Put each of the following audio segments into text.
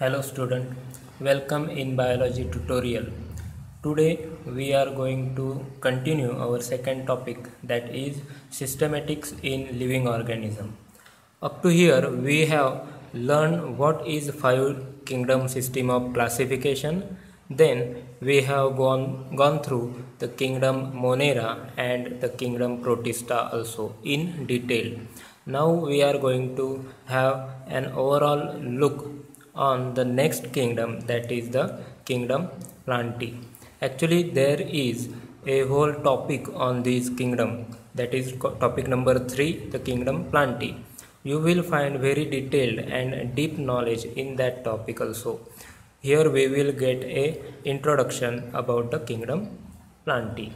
Hello student, welcome in biology tutorial. Today we are going to continue our second topic, that is systematics in living organism. Up to here we have learned what is five kingdom system of classification. Then we have gone through the kingdom Monera and the kingdom Protista also in detail. Now we are going to have an overall look on the next kingdom, that is the kingdom Plantae. Actually there is a whole topic on this kingdom, that is topic number 3, the kingdom Plantae. You will find very detailed and deep knowledge in that topic also. Here we will get a introduction about the kingdom Plantae,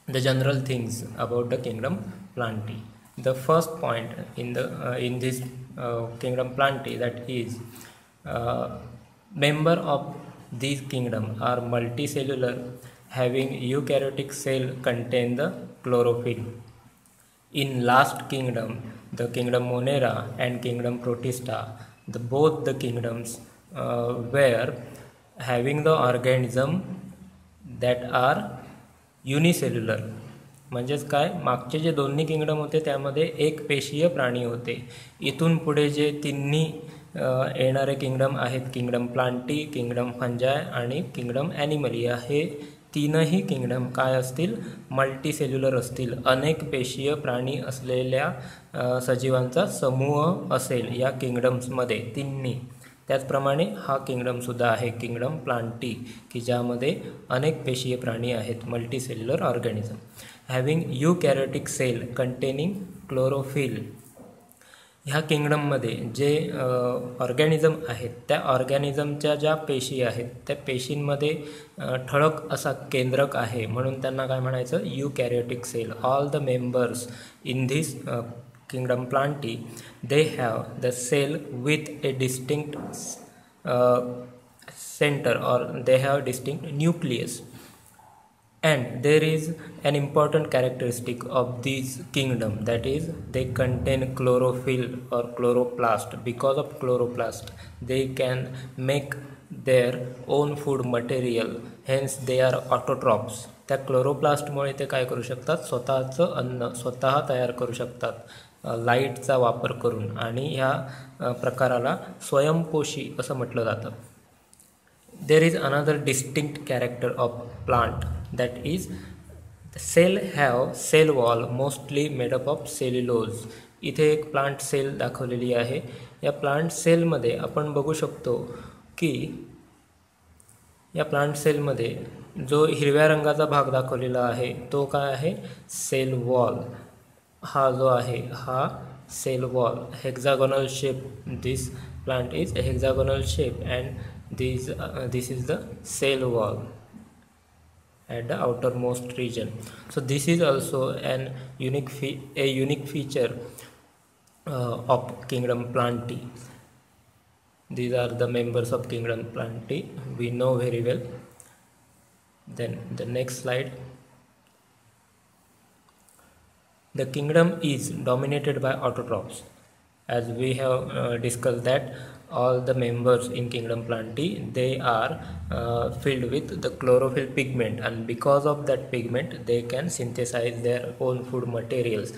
the general things about the kingdom Plantae. The first point in this kingdom Plantae, that is member of this kingdom are multicellular, having eukaryotic cell contain the chlorophyll. In last kingdom, the kingdom Monera and kingdom Protista, both the kingdoms were having the organism that are unicellular. म्हणजेच काय, मागचे जे दोन्ही kingdom होते त्यामध्ये एक पेशीय प्राणी होते. इथून पुढे जे तिन्ही येणारे किंगडम आहेत, किंगडम प्लांटी, किंगडम फंजाय आणि किंगडम ॲनिमलिया, हे तीनही किंगडम काय असतील, मल्टीसेल्युलर असतील. अनेक पेशीय प्राणी असलेल्या सजीवांचा समूह असेल या किंगडम्समध्ये तिन्ही. त्याचप्रमाणे हा किंगडमसुद्धा आहे किंगडम प्लांटी, की ज्यामध्ये अनेक पेशीय प्राणी आहेत, multicellular organism having eukaryotic cell containing chlorophyll. ह्या किंगडममध्ये जे ऑर्गॅनिझम आहेत त्या ऑर्गॅनिझमच्या ज्या पेशी आहेत त्या पेशींमध्ये ठळक असा केंद्रक आहे, म्हणून त्यांना काय म्हणायचं, eukaryotic cell. All the members in this kingdom Plantae, they have the cell with a distinct center, or they have distinct nucleus. And there is an important characteristic of this kingdom, that is they contain chlorophyll or chloroplast. Because of chloroplast they can make their own food material, hence they are autotrophs. त्या क्लोरोप्लास्टमुळे ते काय करू शकतात, स्वतःचं अन्न स्वतः तयार करू शकतात लाईटचा वापर करून, आणि ह्या प्रकाराला स्वयंपोषी असं म्हटलं जातं. There is another distinct character of plant, that is cell have cell wall mostly made up of cellulose. इथे एक प्लांट सेल दाखवलेली आहे. या प्लांट सेलमध्ये आपण बघू शकतो की या प्लांट सेलमध्ये जो हिरव्या रंगाचा भाग दाखवलेला आहे तो काय आहे, सेल वॉल. हा जो आहे हा cell wall, hexagonal shape. This plant is hexagonal shape and this is the cell wall at the outermost region. So this is also an unique feature of kingdom Plantae. These are the members of kingdom Plantae, we know very well. Then the next slide. The kingdom is dominated by autotrophs. As we have discussed that all the members in kingdom Plantae, they are filled with the chlorophyll pigment, and because of that pigment they can synthesize their own food materials.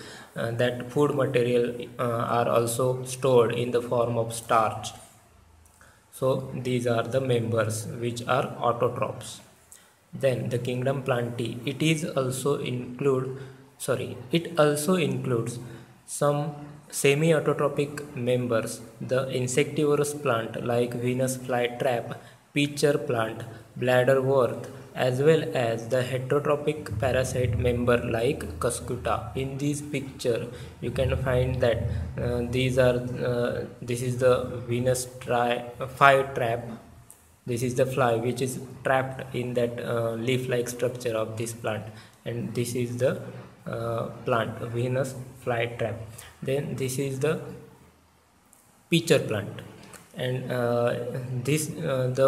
That food material are also stored in the form of starch. So these are the members which are autotrophs. Then the kingdom Plantae, it also includes some semi-autotrophic members, the insectivorous plant like Venus flytrap, pitcher plant, bladderwort, as well as the heterotrophic parasite member like Cuscuta. In this picture you can find that this is the Venus flytrap. This is the fly which is trapped in that leaf-like structure of this plant, and this is the plant Venus flytrap. Then this is the pitcher plant, and this the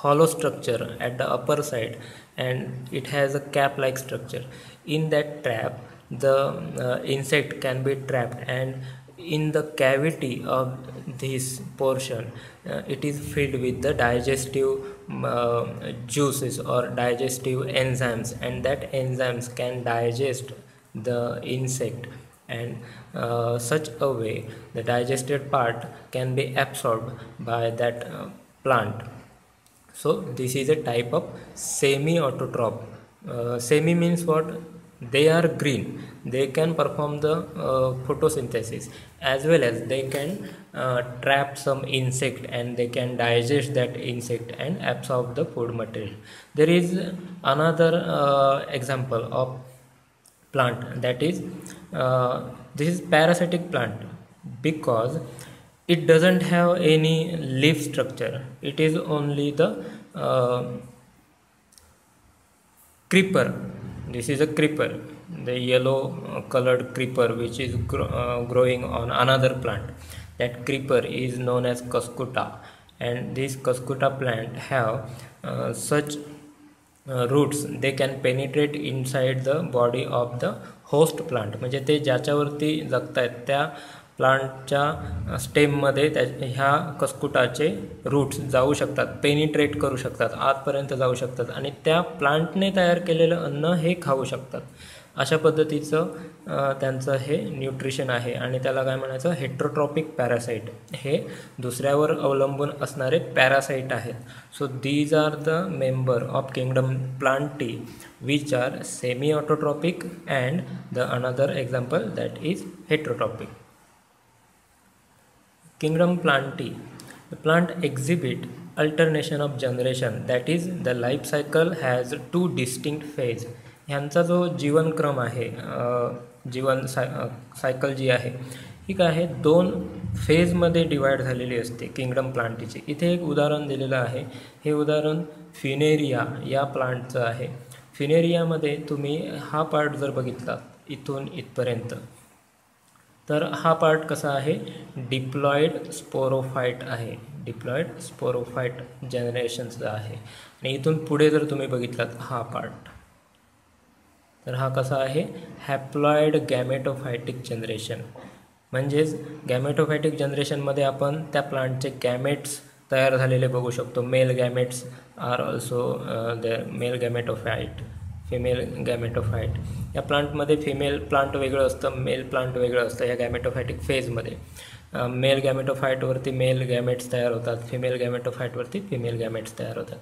hollow structure at the upper side, and it has a cap like structure. In that trap the insect can be trapped, and in the cavity of this portion, it is filled with the digestive juices or digestive enzymes, and that enzymes can digest the insect, and such a way the digested part can be absorbed by that plant. So this is a type of semi-autotroph. Semi means what? They are green. They can perform the photosynthesis, as well as they can trap some insect, and they can digest that insect and absorb the food material. There is another example of plant, that is this is parasitic plant, because it doesn't have any leaf structure. It is only the creeper. This is a creeper, the yellow colored creeper, which is growing on another plant. That creeper is known as cuscuta, and this cuscuta plant have such roots. They can penetrate inside the body of the host plant. म्हणजे ते ज्याच्यावरती जगतायत त्या प्लांटच्या स्टेममध्ये ह्या कस्कुटाचे roots जाऊ शकतात, penetrate करू शकतात, आतपर्यंत जाऊ शकतात, आणि त्या प्लांटने तयार केलेलं अन्न हे खाऊ शकतात. अशा पद्धतीचं त्यांचं हे न्यूट्रिशन आहे, आणि त्याला काय म्हणायचं? Heterotrophic parasite. हे दुसऱ्यावर अवलंबून असणारे पॅरासाइट आहेत. So these are the member of kingdom Plantae which are semi autotrophic, and the another example that is heterotrophic. Kingdom Plantae. The plant exhibit alternation of generation, that is the life cycle has two distinct phase. ह्यांचा जो जीवनक्रम आहे, जीवन cycle जी आहे ही काय आहे, दोन फेजमध्ये divide झालेली असते किंगडम प्लांटीची. इथे एक उदाहरण दिलेलं आहे. हे उदाहरण फिनेरिया या प्लांटचं आहे. फिनेरियामध्ये तुम्ही हा पार्ट जर बघितला इथून इथपर्यंत, तर हा पार्ट कसा आहे? डिप्लॉइड स्पोरोफाइट आहे. डिप्लॉइड स्पोरोफाइट जनरेशनचा आहे. आणि इथून पुढे जर तुम्ही बघितलात हा पार्ट, तर हा कसा आहे? Haploid gametophytic generation. म्हणजेच गॅमेटोफायटिक जनरेशनमध्ये आपण त्या प्लांटचे गॅमेट्स तयार झालेले बघू शकतो. Male gametes are also the male gametophyte, female gametophyte. या प्लांटमध्ये फिमेल प्लांट वेगळं असतं, मेल प्लांट वेगळं असतं. या गॅमेटोफायटिक फेजमध्ये मेल गॅमेटोफाइटवरती मेल गॅमेट्स तयार होतात, फिमेल गॅमेटोफाइटवरती फिमेल गॅमेट्स तयार होतात.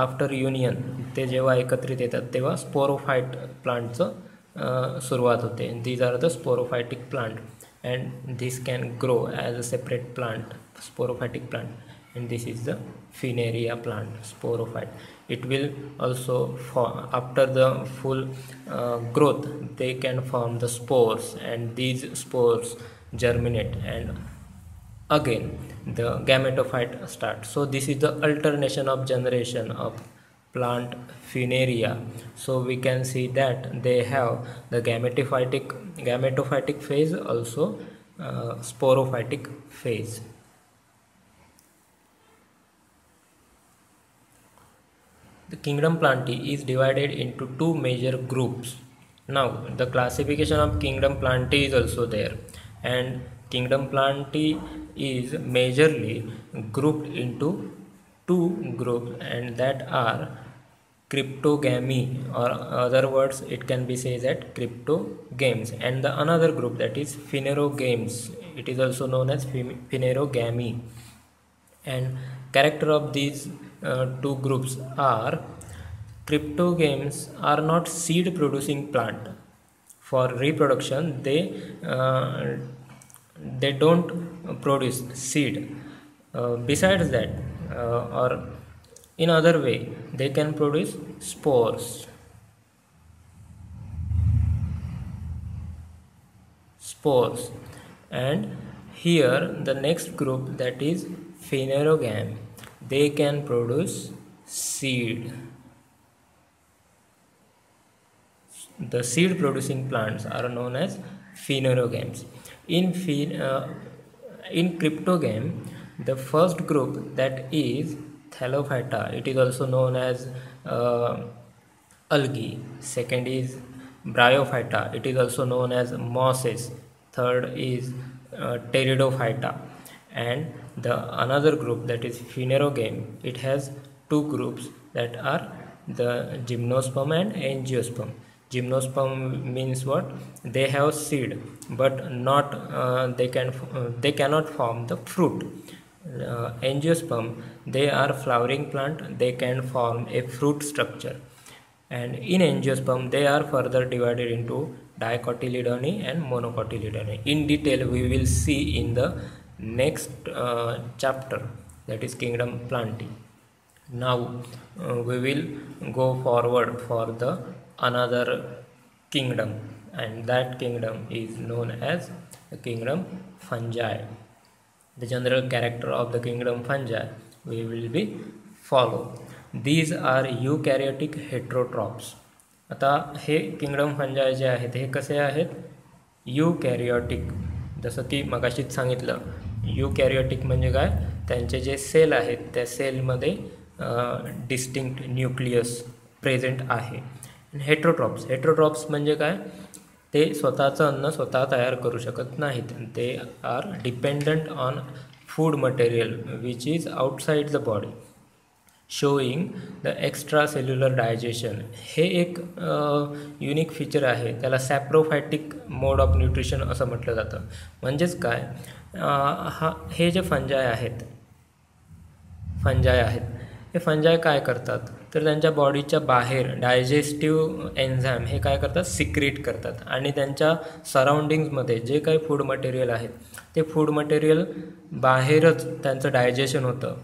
आफ्टर युनियन ते जेव्हा एकत्रित येतात तेव्हा स्पोरोफाइट प्लांटचं सुरुवात होते. These are the sporophytic plant, and this can grow as a separate plant, sporophytic plant. And this is the Fineria plant, sporophyte. It will also form after the full growth. They can form the spores, and these spores germinate, and again the gametophyte starts. So this is the alternation of generation of plant Fineria. So we can see that they have the gametophytic phase, also sporophytic phase. The Kingdom Plantae is divided into two major groups. Now the classification of Kingdom Plantae is also there, and Kingdom Plantae is majorly grouped into two groups, and that are cryptogamy, or other words it can be said that cryptogames, and the another group that is phanerogames. It is also known as phanerogamy. And character of these two groups are: cryptogames are not seed producing plant. For reproduction they don't produce seed. Besides that, or in other way, they can produce spores. And here the next group, that is phanerogame, they can produce seed. The seed producing plants are known as phanerogames. In cryptogame, the first group, that is Thallophyta, it is also known as algae. Second is Bryophyta, it is also known as mosses. Third is Pteridophyta, and the another group, that is Phanerogame, it has two groups, that are the Gymnosperm and Angiosperm. Gymnosperm means what? They have seed, but not they cannot form the fruit. Angiosperm, they are flowering plant, they can form a fruit structure. And in Angiosperm, they are further divided into dicotyledone and monocotyledone. In detail, we will see in the next chapter, that is Kingdom Plantae. Now we will go forward for the another kingdom, and that kingdom is known as the Kingdom Fungi. The general character of the Kingdom Fungi we will be follow. These are eukaryotic heterotrophs. आता हे kingdom फंजाय जे आहेत हे कसे आहेत? यूकॅरियोटिक. जसं की मगाशीच सांगितलं, यूकॅरियोटिक म्हणजे काय? त्यांचे जे सेल आहेत त्या सेलमध्ये डिस्टिंक्ट न्यूक्लियस प्रेझेंट आहे. हेटेरोट्रॉप्स म्हणजे काय? ते स्वतःचं अन्न स्वतः तयार करू शकत नाहीत. ते are dependent on food material which is outside the body, showing the extra cellular digestion. हे एक युनिक फीचर आहे. त्याला सॅप्रोफायटिक मोड ऑफ न्यूट्रिशन असं म्हटलं जातं. म्हणजेच काय? हे जे फंजाय आहेत हे फंजाय काय करतात? तर त्यांच्या बॉडीच्या बाहेर डायजेस्टिव्ह एन्झाईम हे काय करतात? सिक्रीट करतात, आणि त्यांच्या सराउंडिंग्समध्ये जे काही फूड मटेरियल आहे ते फूड मटेरियल बाहेरच त्यांचं डायजेशन होतं,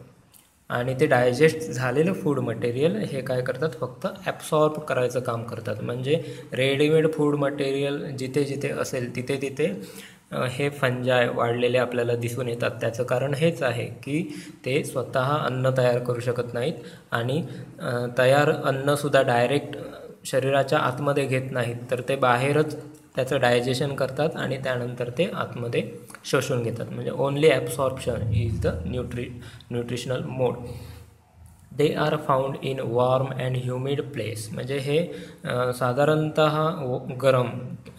आणि ते डायजेस्ट झालेलं फूड मटेरियल हे काय करतात? फक्त ॲब्सॉर्ब करायचं काम करतात. म्हणजे रेडीमेड फूड मटेरियल जिथे जिथे असेल तिथे तिथे हे फंजाय वाढलेले आपल्याला दिसून येतात. त्याचं कारण हेच आहे की ते स्वतः अन्न तयार करू शकत नाहीत, आणि तयार अन्नसुद्धा डायरेक्ट शरीराच्या आतमध्ये घेत नाहीत, तर ते बाहेरच त्याचं डायजेशन करतात आणि त्यानंतर ते आतमध्ये शोषून घेतात. म्हणजे only absorption is the nutritional mode. They are found in warm and humid place. म्हणजे हे साधारणतः गरम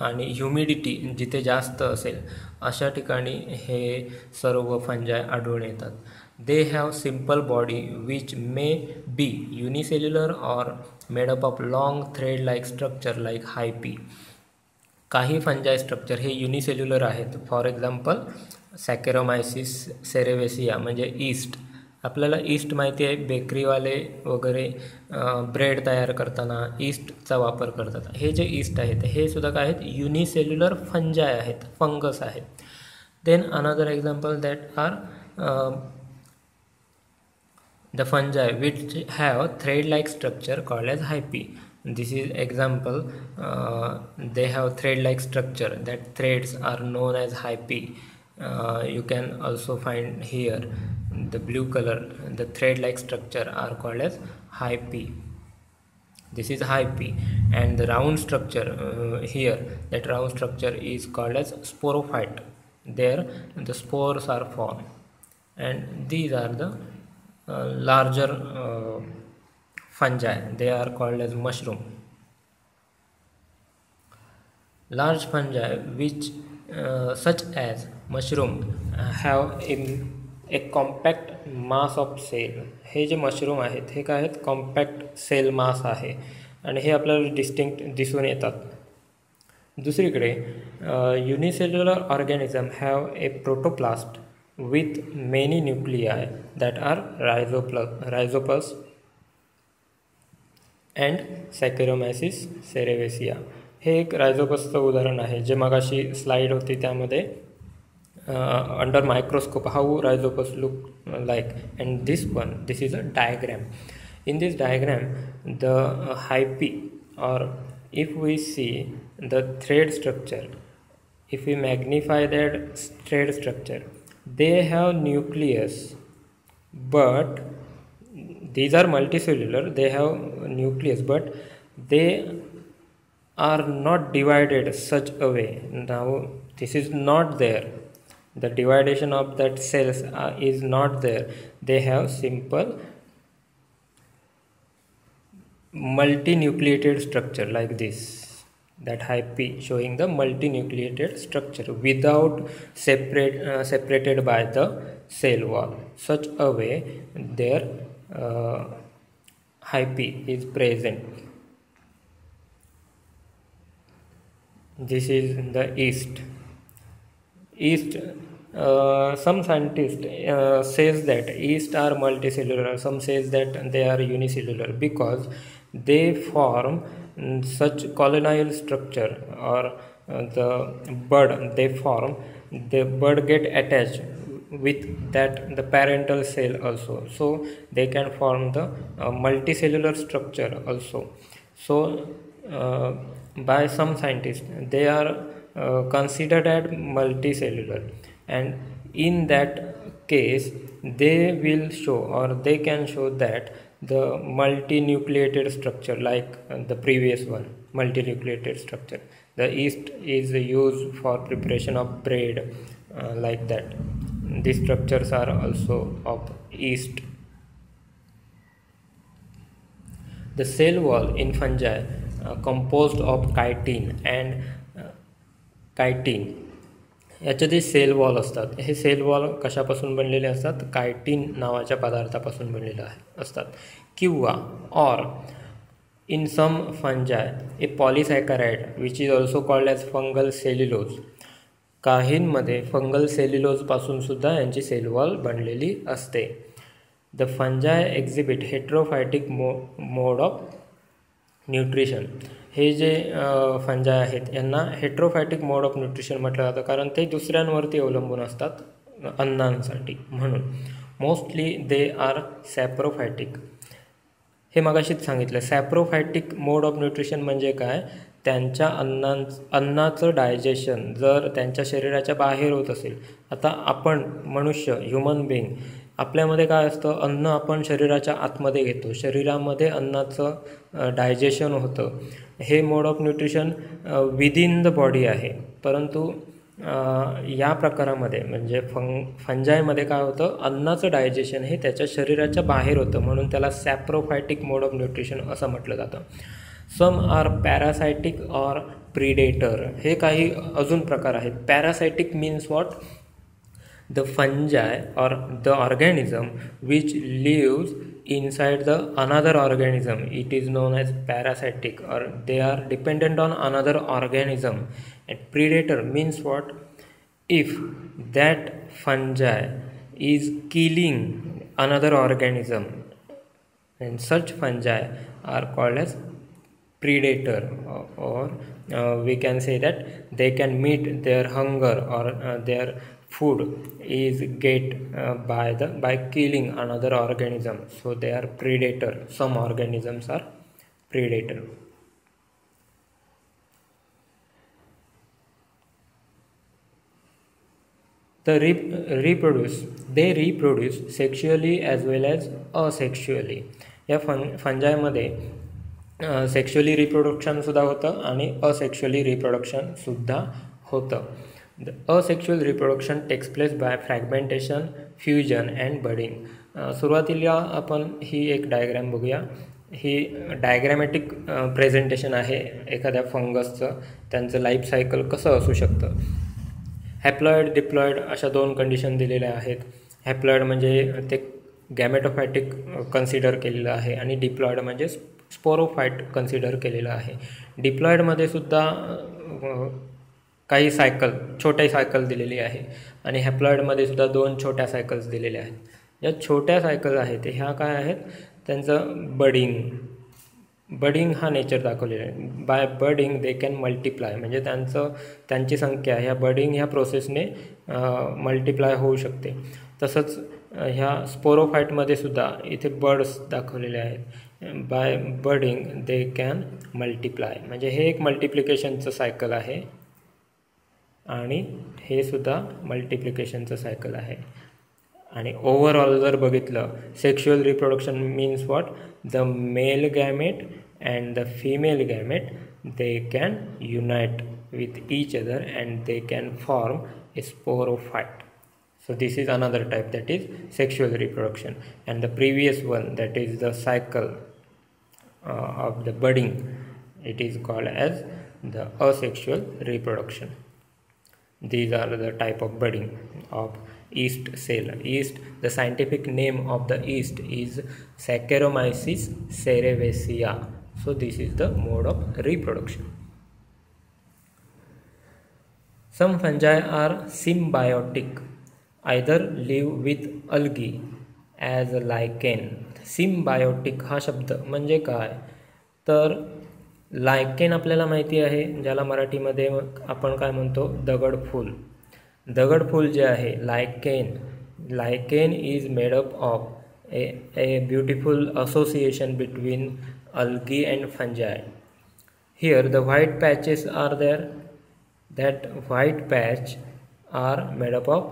आणि ह्युमिडिटी जिथे जास्त असेल अशा ठिकाणी हे सर्व फंजाय आढळून येतात. They have simple body which may be unicellular or made up of long thread like structure like hyphae. काही फंजाय स्ट्रक्चर हे युनिसेल्युलर आहेत. फॉर एक्झाम्पल सॅकेरोमायसिस सेरेवेसिया म्हणजे ईस्ट. आपल्याला ईस्ट माहिती आहे, बेकरीवाले वगैरे ब्रेड तयार करताना ईस्टचा वापर करतात. हे जे ईस्ट आहेत हे सुद्धा काय आहेत? युनिसेल्युलर फंजाय आहेत, फंगस आहेत. Then another example that are the fungi which have thread like structure called as hyphae. This is example, they have thread like structure, that threads are known as hyphae. You can also find here the blue color, the thread like structure are called as hyphae. This is hyphae. And the round structure here, that round structure is called as sporophyte. There the spores are formed, and these are the larger fungi. They are called as mushroom. Large fungi which such as mushroom have a compact mass of cell. हे जे mushroom आहेत हे काय आहेत? Compact cell mass आहे, आणि हे आपल्याला distinct दिसून येतात. दुसरीकडे unicellular organism have a protoplast with many nuclei that are rhizopus and Saccharomyces cerevisiae. हे एक रायझोपसचं उदाहरण आहे, जे मगाशी स्लाईड होती त्यामध्ये under microscope how rhizopus look like. And this is a diagram. In this diagram, the hyphae, or if we see the thread structure, if we magnify that thread structure, they have nucleus, but these are multicellular. They have nucleus, but they are not divided such a way. Now this is not there. The division of that cells is not there. They have simple multinucleated structure like this. that hyphae showing the multinucleated structure without separated by the cell wall. Such a way their hyphae is present. This is the yeast. Some scientists says that yeast are multicellular. Some says that they are unicellular because they form such colonial structure, or the bud they form. The bud get attached with that the parental cell also, so they can form the multicellular structure also. So by some scientists they are considered as multicellular, and in that case they will show, or they can show, that the multinucleated structure, like the previous one, multinucleated structure. The yeast is used for preparation of bread, like that. These structures are also of yeast. The cell wall in fungi composed of chitin and chitin. याचे जे cell wall असतात, हे cell wall कशापासून बनलेले असतात? Chitin नावाच्या पदार्थापासून बनलेले असतात. किंवा or in some fungi a polysaccharide which is also called as fungal cellulose. काहींमध्ये फंगल सेल्युलोजपासून सुद्धा यांची सेल वॉल बनलेली असते. The fungi exhibit heterotrophic mode of nutrition. हे जे फंजाय आहेत यांना हेट्रोफायटिक मोड ऑफ न्यूट्रिशन म्हटलं जातं, कारण ते दुसऱ्यांवरती अवलंबून असतात अन्नांसाठी. म्हणून मोस्टली दे आर सॅप्रोफायटिक. हे मगाशीच सांगितलं. सॅप्रोफायटिक मोड ऑफ न्यूट्रिशन म्हणजे काय? त्यांच्या अन्नाचं डायजेशन जर त्यांच्या शरीराच्या बाहेर होत असेल. आता आपण मनुष्य, ह्युमन बिईंग, आपल्यामध्ये काय असतं? अन्न आपण शरीराच्या आतमध्ये घेतो, शरीरामध्ये अन्नाचं डायजेशन होतं. हे mode of nutrition within the body आहे. परंतु या प्रकारामध्ये म्हणजे फंजायमध्ये काय होतं? अन्नाचं डायजेशन हे त्याच्या शरीराच्या बाहेर होतं, म्हणून त्याला सॅप्रोफायटिक मोड ऑफ न्यूट्रिशन असं म्हटलं जातं. Some are parasitic or predator. हे काही अजून प्रकार आहेत. Parasitic means what? The fungi or the organism which lives inside the another organism, it is known as parasitic, or they are dependent on another organism. And predator means what? If that fungi is killing another organism, and such fungi are called as predator, or we can say that they can meet their hunger, or their food is get by killing another organism, so they are predator. Some organisms are predator. They reproduce sexually as well as asexually. या फंजायमध्ये sexually reproduction सुद्धा होतं आणि asexually reproduction सुद्धा होतं. The asexual reproduction takes place by fragmentation, fusion and budding. सुरुवातीला आपण ही एक diagram बघूया. ही डायग्रॅमॅटिक प्रेझेंटेशन आहे एखाद्या फंगसचं. त्यांचं लाईफ सायकल कसं असू शकतं. हॅप्लॉइड, डिप्लॉइड अशा दोन कंडिशन दिलेल्या आहेत. हॅप्लॉइड म्हणजे ते गॅमेटोफायटिक कन्सिडर केलेलं आहे, आणि डिप्लॉइड म्हणजे स्पोरोफायट कन्सिडर केलेलं आहे. डिप्लॉइडमध्ये सुद्धा काही सायकल, छोट्या सायकल दिलेली आहे, आणि हॅप्लॉइडमध्ये सुद्धा दोन छोट्या सायकल्स दिलेल्या आहेत. या छोट्या सायकल आहेत ह्या काय आहेत? त्यांचं बडिंग हा नेचर दाखवलेला आहे. By budding they can multiply, म्हणजे त्यांची संख्या ह्या बडिंग ह्या प्रोसेसने मल्टिप्लाय होऊ शकते. तसंच ह्या स्पोरोफाईटमध्ये सुद्धा इथे बर्ड्स दाखवलेले आहेत. By budding they can multiply, म्हणजे हे एक मल्टिप्लिकेशनचं सायकल आहे, आणि हे सुद्धा मल्टिप्लिकेशनचं सायकल आहे. आणि ओव्हरऑल जर बघितलं, sexual reproduction means what? The mail gamete and the female gamete they can unite with each other and they can form A sporophyte. So this is another type, that is sexual reproduction. And the previous one, that is the cycle of the budding, it is called as the asexual reproduction. These are the type of budding of yeast cell. Yeast, the scientific name of the yeast is Saccharomyces cerevisiae. So this is the mode of reproduction. Some fungi are symbiotic, either live with algae as a lichen. Symbiotic हा शब्द म्हणजे काय, तर लायकेन आपल्याला माहिती आहे, ज्याला मराठीमध्ये आपण काय म्हणतो, दगडफूल. दगडफूल जे आहे lichen is made up of a beautiful association between algae and fungi. Here the white patches are there. That white patch are made up of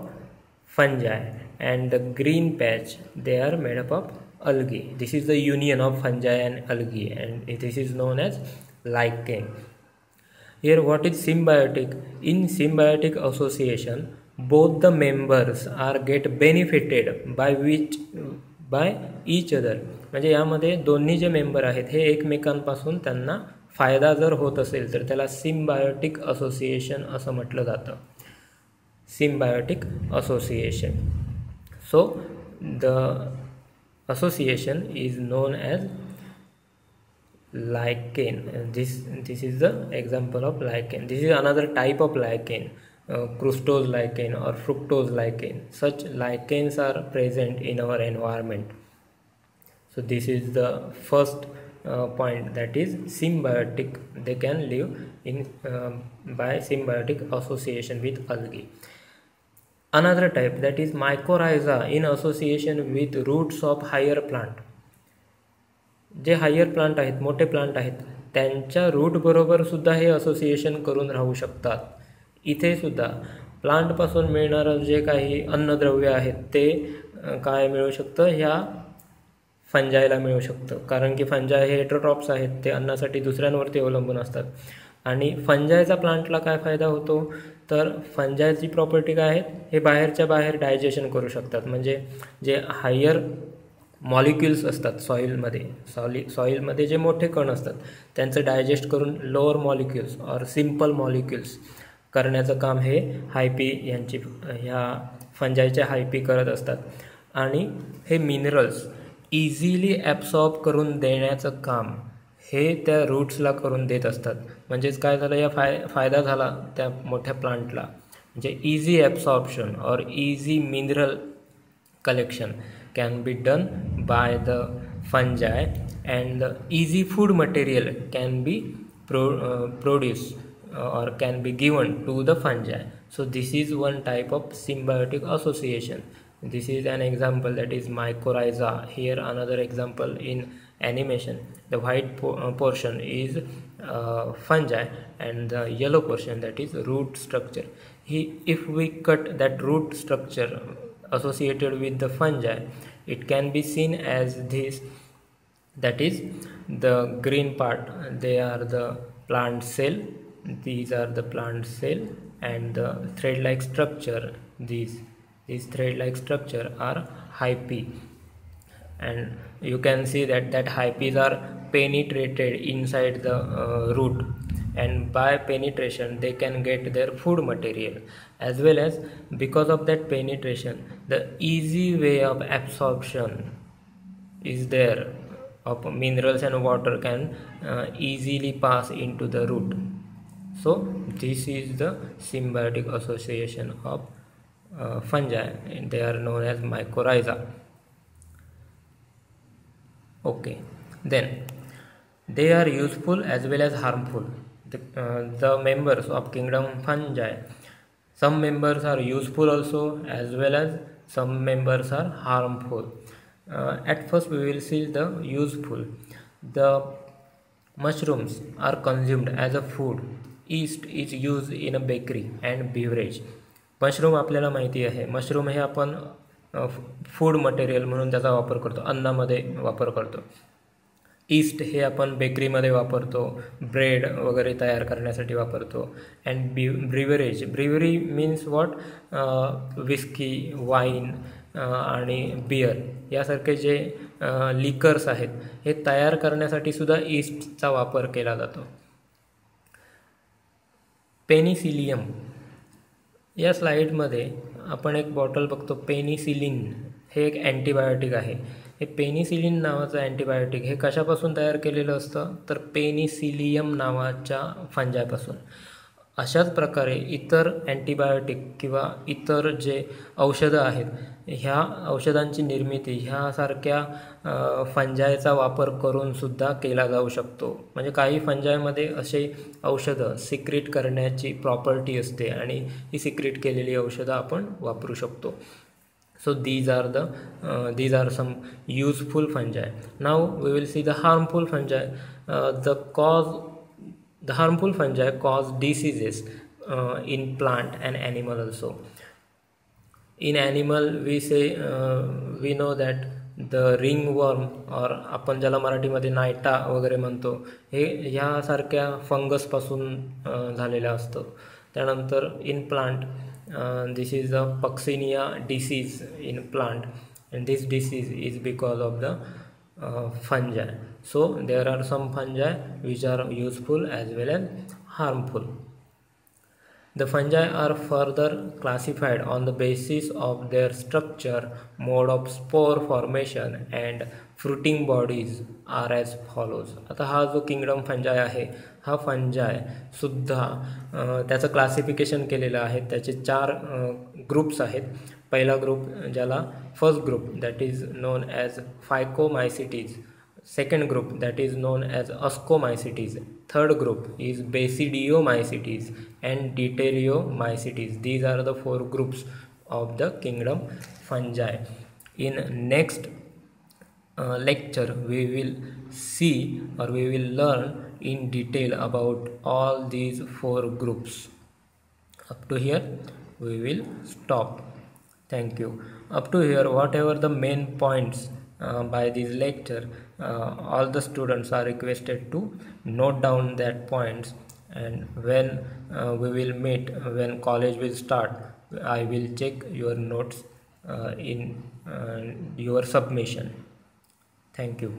fungi, and the green patch, they are made up of algae. This is the union of fungi and algae, and this is known as lichen. Here what is symbiotic? In symbiotic association, both the members are get benefited by each other. म्हणजे यामध्ये दोन्ही जे member आहेत हे एकमेकांपासून त्यांना फायदा जर होत असेल तर त्याला सिम्बायोटिक असोसिएशन असं म्हटलं जातं. Symbiotic association. So the association is known as lichen. This is the example of lichen. This is another type of lichen, crustose lichen or fructose lichen. Such lichens are present in our environment. So this is the first point, that is symbiotic. They can live in by symbiotic association with algae. Another type, that is mycorrhiza in association with roots of higher plant. जे higher plant आहेत, मोठे plant आहेत, त्यांच्या root बरोबर सुद्धा हे association करून राहू शकतात. इथे सुद्धा प्लांटपासून मिळणारं जे काही अन्नद्रव्य आहेत ते काय मिळू शकतं, ह्या फंजायला मिळू शकतं. कारण की फंजाय हे हेटरोट्रॉप्स आहेत, ते अन्नासाठी दुसऱ्यांवरती अवलंबून असतात. आणि फंजायचा प्लांटला काय फायदा होतो, तर फंजायची प्रॉपर्टी काय आहेत, हे बाहेरच्या बाहेर डायजेशन करू शकतात. म्हणजे जे हायर मॉलिक्युल्स असतात सॉईलमध्ये जे मोठे कण असतात त्यांचं डायजेस्ट करून लोअर मॉलिक्युल्स और सिम्पल मॉलिक्युल्स करण्याचं काम हे हायपी यांची ह्या फंजायच्या हायपी करत असतात. आणि हे मिनरल्स इझिली ॲब्सॉर्ब करून देण्याचं काम हे त्या रूट्सला करून देत असतात. म्हणजेच काय झालं, या फायदा झाला त्या मोठ्या प्लांटला. म्हणजे इझी ॲब्सॉर्प्शन और easy mineral collection can be done by the fungi, and the easy food material can be produced or can be given to the fungi. So this is one type of symbiotic association. This is an example, that is mycorrhiza. Here another example in animation, the white portion is fungi and the yellow portion, that is root structure. If we cut that root structure associated with the fungi, it can be seen as this, that is the green part, they are the plant cell, these are the plant cell, and the thread like structure, these thread like structure are hyphae, and you can see that hyphae are penetrated inside the root, and by penetration they can get their food material, as well as because of that penetration the easy way of absorption is there of minerals and water can easily pass into the root. So this is the symbiotic association of fungi, and they are known as mycorrhiza. Okay, then they are useful as well as harmful. The members of kingdom fungi, some members are useful also as well as some members are harmful. At first we will see the useful. The mushrooms are consumed as a food. Yeast is used in a bakery and beverage. Mushroom आपल्याला माहिती आहे, mushroom हे आपण food material म्हणून त्याचा वापर करतो, अन्नामध्ये वापर करतो. ईस्ट हे आपण बेकरीमध्ये वापरतो, ब्रेड वगैरे तयार करण्यासाठी वापरतो. And brewery means what, whisky, wine आणि बियर यासारखे जे लिकर्स आहेत हे तयार करण्यासाठी सुद्धा ईस्टचा वापर केला जातो. पेनिसिलियम, या स्लाईडमध्ये आपण एक बॉटल बघतो. पेनिसिलिन हे एक अँटीबायोटिक आहे. हे पेनिसिलिन नावाचं अँटीबायोटिक हे कशापासून तयार केलेलं असतं, तर पेनिसिलियम नावाच्या फंजापासून. अशाच प्रकारे इतर अँटीबायोटिक किंवा इतर जे औषधं आहेत, ह्या औषधांची निर्मिती ह्यासारख्या फंजायचा वापर करूनसुद्धा केला जाऊ शकतो. म्हणजे काही फंजायमध्ये असे औषधं सिक्रेट करण्याची प्रॉपर्टी असते आणि ही सिक्रेट केलेली औषधं आपण वापरू शकतो. So these are some useful fungi. Now we will see the harmful fungi. The harmful fungi cause diseases in plant and animal also. In animal we know that the ringworm, or आपण ज्याला मराठीमध्ये नायटा वगैरे म्हणतो, हे ह्यासारख्या फंगसपासून झालेलं असतं. त्यानंतर in plant, this is a Puccinia disease in plant, and this disease is because of the fungi. So there are some fungi which are useful as well as harmful. The fungi are further classified on the basis of their structure, mode of spore formation and fruiting bodies are as follows. आता हा जो kingdom फंजाय आहे, हा फंजाय सुद्धा त्याचं classification केलेलं आहे. त्याचे 4 ग्रुप्स आहेत. पहिला ग्रुप ज्याला first group that is known as phycomycetes, second group that is known as Ascomycetes, third group is Basidiomycetes and Deuteriomycetes. These are the 4 groups of the kingdom fungi. In next lecture we will see, or we will learn in detail about all these 4 groups. Up to here we will stop. Thank you. Up to here, whatever the main points by this lecture, all the students are requested to note down that points, and when we will meet, when college will start, I will check your notes in your submission. Thank you.